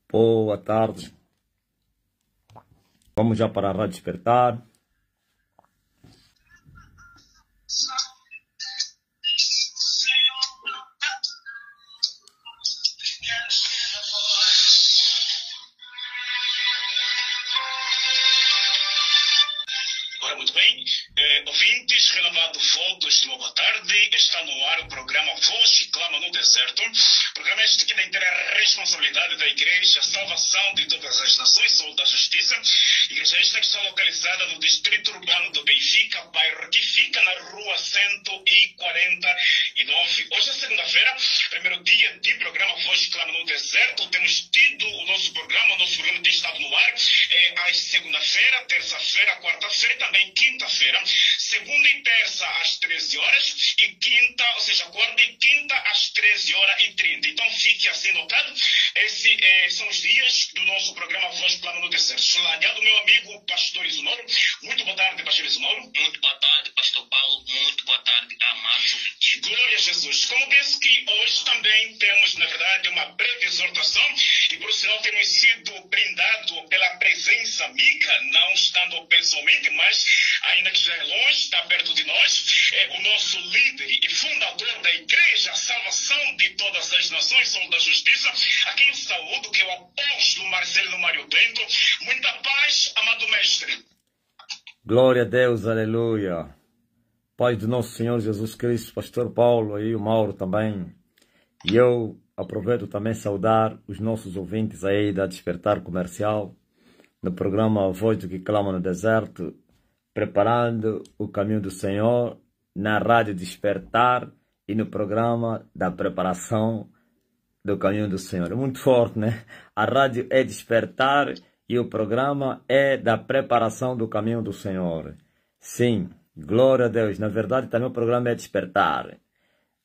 Boa tarde. Vamos já para a Rádio Despertar. Ora, muito bem. Ouvintes, renovado votos de uma boa tarde. Está no ar o programa Voz que Clama no Deserto. Programa este que tem a responsabilidade da Igreja, a salvação de todas as nações, Sol da Justiça. Igreja esta que está localizada no distrito urbano do Benfica, bairro que fica na rua 149. Hoje é segunda-feira, primeiro dia de programa Voz que Clama no Deserto. Temos tido o nosso programa tem estado no ar às segunda-feira, terça-feira, quarta-feira e também quinta-feira. Segunda e terça às 13 horas e quinta, ou seja, quarta e quinta às 13h30. Então fique assim notado. Esses são os dias do nosso programa Voz Clama no Deserto. Slagado, meu amigo Pastor Ismauro. Muito boa tarde, Pastor Ismauro. Muito boa tarde, Pastor Paulo. Muito boa tarde, amados ouvintes. Glória a Jesus. Como disse que hoje também temos, na verdade, uma breve exortação e por sinal temos sido brindados pela presença amiga, não estando pessoalmente, mas ainda que já é longe, está perto de nós, o nosso líder e fundador da Igreja, a salvação de todas as nações, Sol da Justiça, a quem saúdo, que é o apóstolo Marcelo Mário Bento. Muita paz, amado mestre. Glória a Deus, aleluia. Paz do nosso Senhor Jesus Cristo, Pastor Paulo e o Mauro também. E eu aproveito também saudar os nossos ouvintes aí da Despertar Comercial, no programa Voz do que Clama no Deserto, preparando o caminho do Senhor, na Rádio Despertar e no programa da preparação do caminho do Senhor. É muito forte, né? A rádio é Despertar e o programa é da preparação do caminho do Senhor. Sim, glória a Deus. Na verdade, também o programa é Despertar.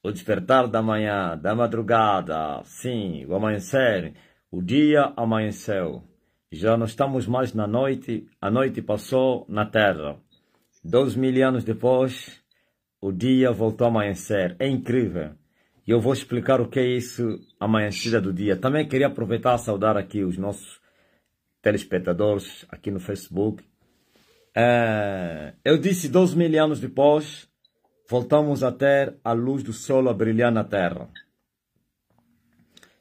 O despertar da manhã, da madrugada, sim, o amanhecer. O dia amanheceu. Já não estamos mais na noite, a noite passou na terra. 2000 anos depois, o dia voltou a amanhecer. É incrível. E eu vou explicar o que é isso, amanhecida do dia. Também queria aproveitar e saudar aqui os nossos telespectadores aqui no Facebook. Eu disse 2000 anos depois, voltamos a ter a luz do sol a brilhar na terra.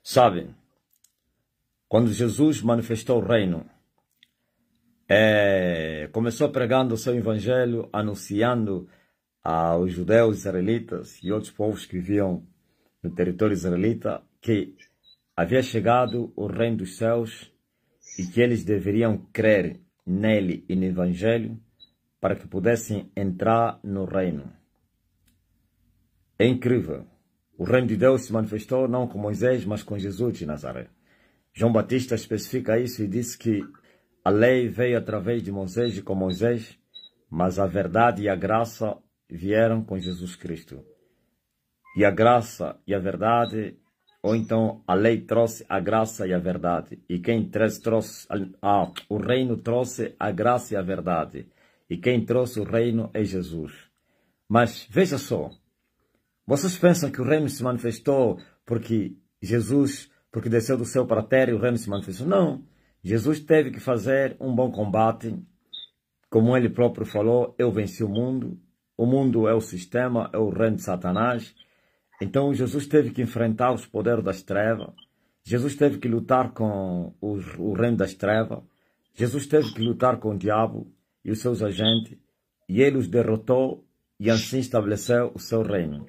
Sabe, quando Jesus manifestou o reino, começou pregando o seu evangelho, anunciando aos judeus israelitas e outros povos que viviam no território israelita que havia chegado o reino dos céus e que eles deveriam crer nele e no evangelho para que pudessem entrar no reino. É incrível. O reino de Deus se manifestou não com Moisés, mas com Jesus de Nazaré. João Batista especifica isso e diz que a lei veio através de Moisés e com Moisés, mas a verdade e a graça vieram com Jesus Cristo. E a graça e a verdade, ou então a lei trouxe a graça e a verdade. E quem trouxe o reino trouxe a graça e a verdade. E quem trouxe o reino é Jesus. Mas veja só, vocês pensam que o reino se manifestou porque porque desceu do céu para a terra e o reino se manifestou? Não. Jesus teve que fazer um bom combate. Como ele próprio falou, eu venci o mundo. O mundo é o sistema, é o reino de Satanás. Então Jesus teve que enfrentar os poderes das trevas. Jesus teve que lutar com o reino das trevas. Jesus teve que lutar com o diabo e os seus agentes. E ele os derrotou e assim estabeleceu o seu reino.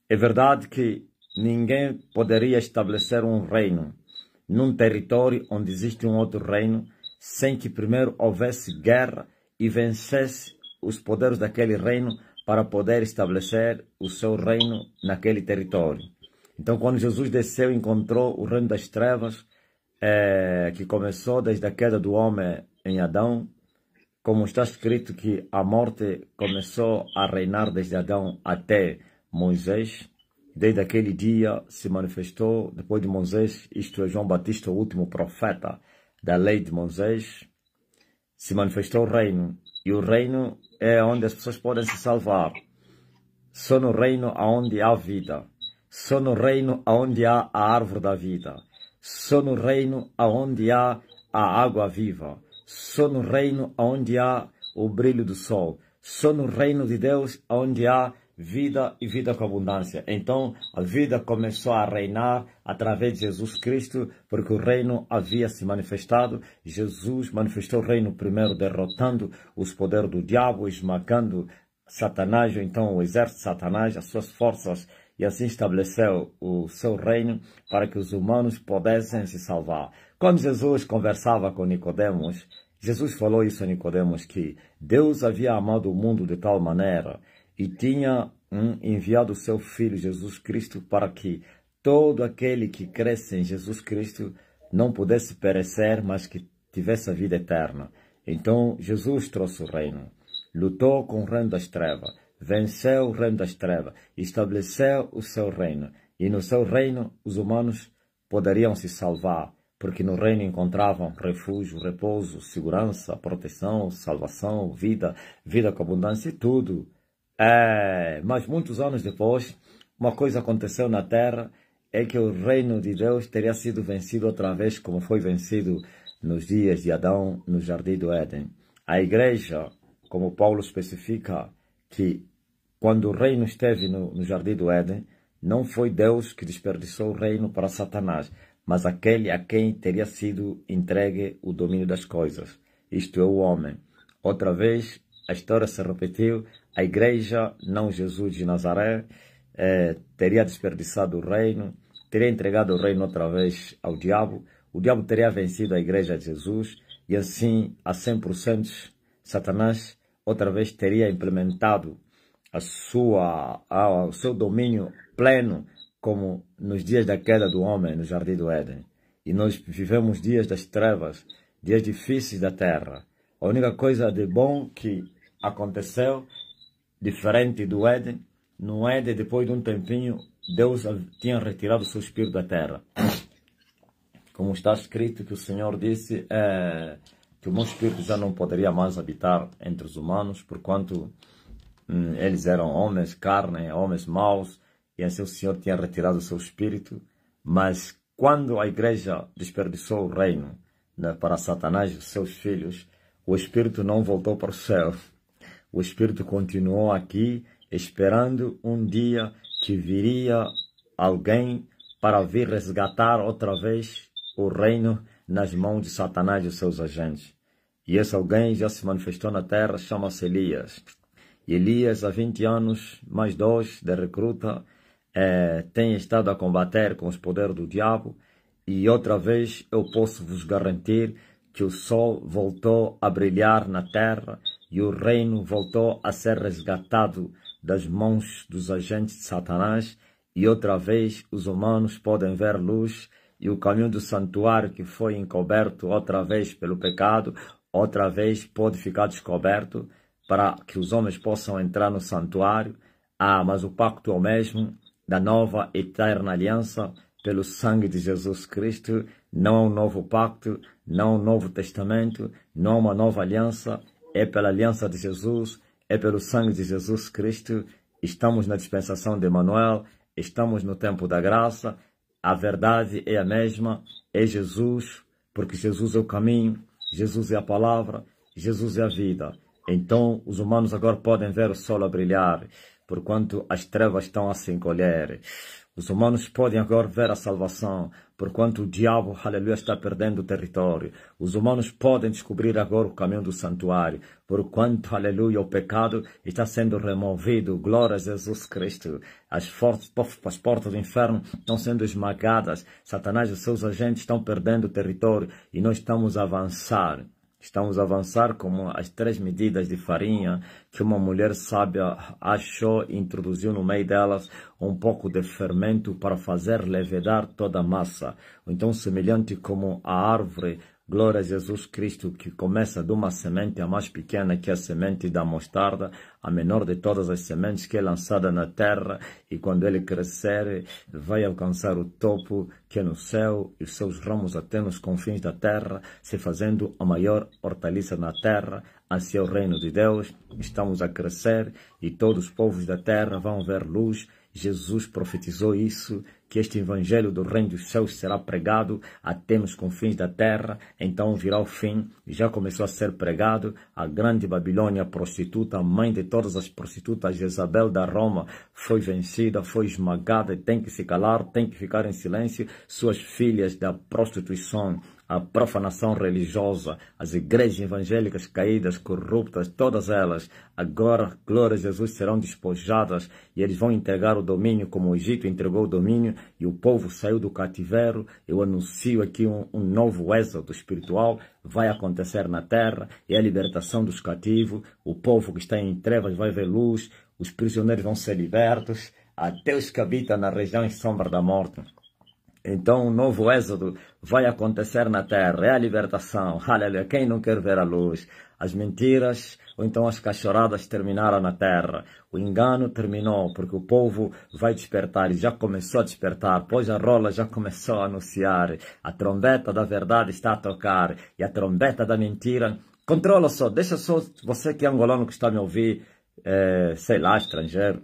É verdade que ninguém poderia estabelecer um reino num território onde existe um outro reino sem que primeiro houvesse guerra e vencesse os poderes daquele reino para poder estabelecer o seu reino naquele território. Então, quando Jesus desceu e encontrou o reino das trevas, que começou desde a queda do homem em Adão, como está escrito que a morte começou a reinar desde Adão até Moisés, desde aquele dia se manifestou, depois de Moisés, isto é João Batista, o último profeta da lei de Moisés, se manifestou o reino. E o reino é onde as pessoas podem se salvar. Só no reino onde há vida. Só no reino onde há a árvore da vida. só no reino onde há a água viva, só no reino onde há o brilho do sol, só no reino de Deus onde há vida e vida com abundância. Então a vida começou a reinar através de Jesus Cristo, porque o reino havia se manifestado. Jesus manifestou o reino primeiro, derrotando os poderes do diabo, esmagando Satanás, ou então o exército de Satanás, as suas forças, e assim estabeleceu o seu reino para que os humanos pudessem se salvar. Quando Jesus conversava com Nicodemos, Jesus falou isso a Nicodemos, que Deus havia amado o mundo de tal maneira e tinha enviado o seu Filho Jesus Cristo para que todo aquele que cresce em Jesus Cristo não pudesse perecer, mas que tivesse a vida eterna. Então Jesus trouxe o reino, lutou com o reino das trevas, venceu o reino das trevas, estabeleceu o seu reino. E no seu reino os humanos poderiam se salvar, porque no reino encontravam refúgio, repouso, segurança, proteção, salvação, vida com abundância e tudo. Mas muitos anos depois, uma coisa aconteceu na terra, é que o reino de Deus teria sido vencido outra vez, como foi vencido nos dias de Adão no Jardim do Éden. A igreja, como Paulo especifica, que quando o reino esteve no Jardim do Éden, não foi Deus que desperdiçou o reino para Satanás, mas aquele a quem teria sido entregue o domínio das coisas, isto é, o homem. Outra vez, a história se repetiu, a igreja, não Jesus de Nazaré, teria desperdiçado o reino, teria entregado o reino outra vez ao diabo, o diabo teria vencido a igreja de Jesus, e assim, a 100%, Satanás outra vez teria implementado o seu domínio pleno, como nos dias da queda do homem no Jardim do Éden. E nós vivemos dias das trevas, dias difíceis da terra. A única coisa de bom que aconteceu, diferente do Éden, no Éden, depois de um tempinho, Deus tinha retirado o seu espírito da terra. Como está escrito que o Senhor disse que o meu espírito já não poderia mais habitar entre os humanos, porquanto eles eram homens, carne, homens maus, e assim o Senhor tinha retirado o seu espírito. Mas quando a igreja desperdiçou o reino para Satanás e os seus filhos, o espírito não voltou para o céu. O espírito continuou aqui, esperando um dia que viria alguém para vir resgatar outra vez o reino nas mãos de Satanás e os seus agentes. E esse alguém já se manifestou na terra, chama-se Elias. E Elias, há 20 anos, mais 2 de recruta, tem estado a combater com os poderes do diabo. E outra vez eu posso vos garantir que o sol voltou a brilhar na terra e o reino voltou a ser resgatado das mãos dos agentes de Satanás. E outra vez os humanos podem ver luz, e o caminho do santuário que foi encoberto outra vez pelo pecado, outra vez pode ficar descoberto para que os homens possam entrar no santuário. Mas o pacto é o mesmo, da nova eterna aliança, pelo sangue de Jesus Cristo. Não é um novo pacto, não é um novo testamento, não é uma nova aliança, é pela aliança de Jesus, é pelo sangue de Jesus Cristo. Estamos na dispensação de Emanuel, estamos no tempo da graça. A verdade é a mesma, é Jesus, porque Jesus é o caminho, Jesus é a palavra, Jesus é a vida. Então os humanos agora podem ver o sol a brilhar, porquanto as trevas estão a se encolher. Os humanos podem agora ver a salvação, porquanto o diabo, aleluia, está perdendo o território. Os humanos podem descobrir agora o caminho do santuário, porquanto, aleluia, o pecado está sendo removido. Glória a Jesus Cristo. As portas do inferno estão sendo esmagadas. Satanás e os seus agentes estão perdendo o território e nós estamos a avançar. Estamos a avançar como as 3 medidas de farinha que uma mulher sábia achou e introduziu no meio delas um pouco de fermento para fazer levedar toda a massa. Então, semelhante como a árvore, glória a Jesus Cristo, que começa de uma semente a mais pequena que a semente da mostarda, a menor de todas as sementes que é lançada na terra, e quando ele crescer, vai alcançar o topo que é no céu, e os seus ramos até nos confins da terra, se fazendo a maior hortaliça na terra. Assim é o reino de Deus. Estamos a crescer e todos os povos da terra vão ver luz. Jesus profetizou isso, que este evangelho do reino dos céus será pregado até nos confins da terra, então virá o fim, e já começou a ser pregado. A grande Babilônia, prostituta, a mãe de todas as prostitutas, Jezabel da Roma, foi vencida, foi esmagada, e tem que se calar, tem que ficar em silêncio. Suas filhas da prostituição, a profanação religiosa, as igrejas evangélicas caídas, corruptas, todas elas, agora, glória a Jesus, serão despojadas e eles vão entregar o domínio como o Egito entregou o domínio e o povo saiu do cativeiro. Eu anuncio aqui um novo êxodo espiritual, vai acontecer na terra, é a libertação dos cativos, o povo que está em trevas vai ver luz, os prisioneiros vão ser libertos, até os que habitam na região em sombra da morte. Então, um novo êxodo vai acontecer na terra, é a libertação, aleluia. Quem não quer ver a luz? As mentiras, ou então as cachorradas terminaram na terra. O engano terminou, porque o povo vai despertar, e já começou a despertar, pois a rola já começou a anunciar. A trombeta da verdade está a tocar, e a trombeta da mentira, controla só, deixa só, você que é angolano que está a me ouvir, sei lá, estrangeiro.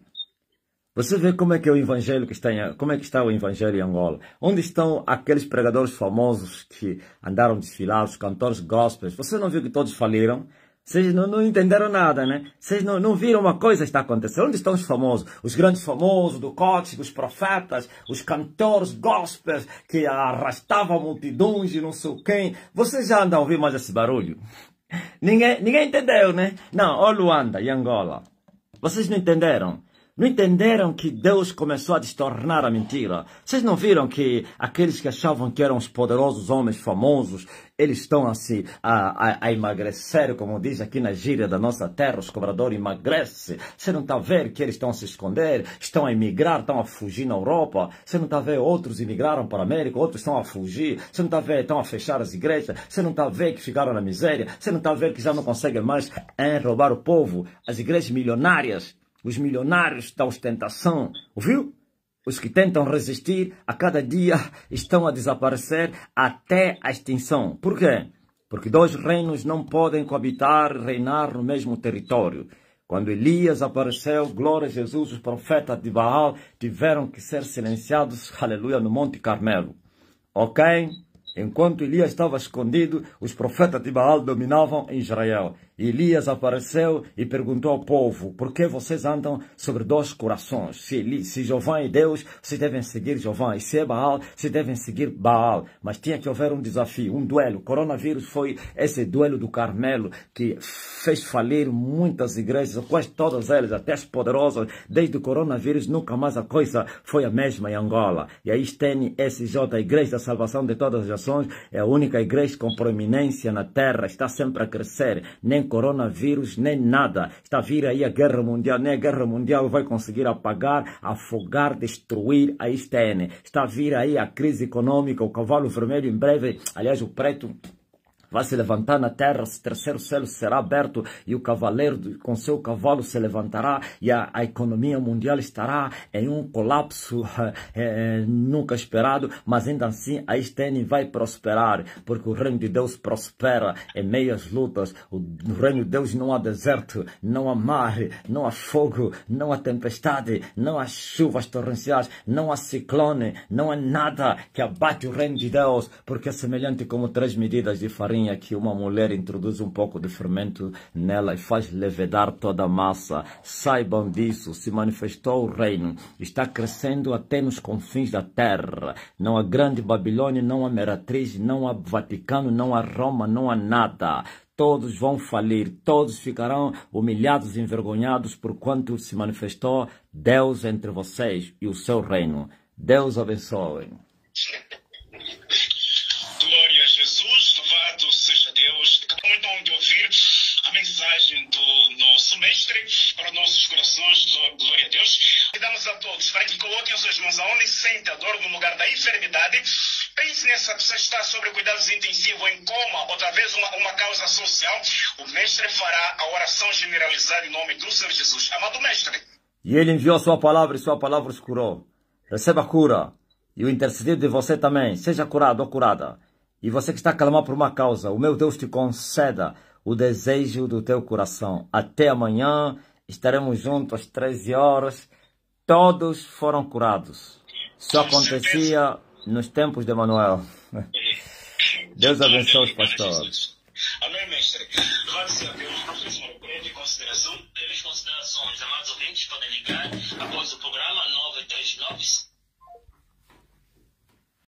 Você vê como é que é o evangelho que está como é que está o evangelho em Angola? Onde estão aqueles pregadores famosos que andaram desfilados, cantores gospels? Você não viu que todos faliram? Vocês não entenderam nada, né? Vocês não viram uma coisa que está acontecendo. Onde estão os famosos? Os grandes famosos do código, os profetas, os cantores gospels que arrastavam multidões e não sei quem. Vocês já andam a ouvir mais esse barulho? Ninguém entendeu, né? Não, ó Luanda e Angola. Vocês não entenderam? Não entenderam que Deus começou a destornar a mentira? Vocês não viram que aqueles que achavam que eram os poderosos homens famosos, eles estão assim a emagrecer, como diz aqui na gíria da nossa terra, os cobradores emagrecem. Você não está a ver que eles estão a se esconder, estão a emigrar, estão a fugir na Europa. Você não está a ver outros emigraram para a América, outros estão a fugir. Você não está a ver, estão a fechar as igrejas. Você não está a ver que ficaram na miséria. Você não está a ver que já não conseguem mais roubar o povo. As igrejas milionárias. Os milionários da ostentação, ouviu? Os que tentam resistir, a cada dia estão a desaparecer até a extinção. Por quê? Porque dois reinos não podem coabitar, reinar no mesmo território. Quando Elias apareceu, glória a Jesus, os profetas de Baal tiveram que ser silenciados, aleluia, no Monte Carmelo. Ok? Enquanto Elias estava escondido, os profetas de Baal dominavam Israel. Elias apareceu e perguntou ao povo, por que vocês andam sobre dois corações? Se Jeová é Deus, vocês devem seguir Jeová. E se é Baal, vocês devem seguir Baal. Mas tinha que haver um desafio, um duelo. O coronavírus foi esse duelo do Carmelo que fez falir muitas igrejas, quase todas elas, até as poderosas. Desde o coronavírus, nunca mais a coisa foi a mesma em Angola. E aí tem SJ, a Igreja da Salvação de Todas as Nações, é a única igreja com proeminência na terra, está sempre a crescer. Nem coronavírus, nem nada. Está a vir aí a guerra mundial, nem a guerra mundial vai conseguir apagar, afogar, destruir a ISTN. Está a vir aí a crise econômica, o cavalo vermelho em breve, aliás o preto, vai se levantar na terra, o terceiro céu será aberto e o cavaleiro com seu cavalo se levantará e a economia mundial estará em um colapso nunca esperado, mas ainda assim a ISTN vai prosperar, porque o reino de Deus prospera em meio às lutas. No reino de Deus não há deserto, não há mar, não há fogo, não há tempestade, não há chuvas torrenciais, não há ciclone, não há nada que abate o reino de Deus, porque é semelhante como 3 medidas de farinha que uma mulher introduz um pouco de fermento nela e faz levedar toda a massa. Saibam disso, se manifestou o reino, está crescendo até nos confins da terra. Não há grande Babilônia, não há Meretriz, não há Vaticano, não há Roma, não há nada. Todos vão falir, todos ficarão humilhados e envergonhados porquanto se manifestou Deus entre vocês e o seu reino. Deus abençoe. Glória a Jesus, louvado seja Deus. Acabamos então de ouvir a mensagem do nosso mestre para os nossos corações. Glória a Deus. E damos a todos para que coloquem as suas mãos aonde sente a dor no lugar da enfermidade. Pense nessa pessoa que está sobre cuidados intensivos em coma, outra vez uma causa social. O mestre fará a oração generalizada em nome do Senhor Jesus. Amado mestre. E ele enviou a sua palavra e sua palavra os curou. Receba a cura. E o intercedido de você também. Seja curado ou curada. E você que está a clamar por uma causa, o meu Deus te conceda o desejo do teu coração. Até amanhã, estaremos juntos às 13 horas. Todos foram curados. Isso acontecia nos tempos de Manuel. Deus abençoe os pastores. Amém, mestre. Graças a Deus. Pastor, breve consideração. Breves considerações. Amados ouvintes, podem ligar após o programa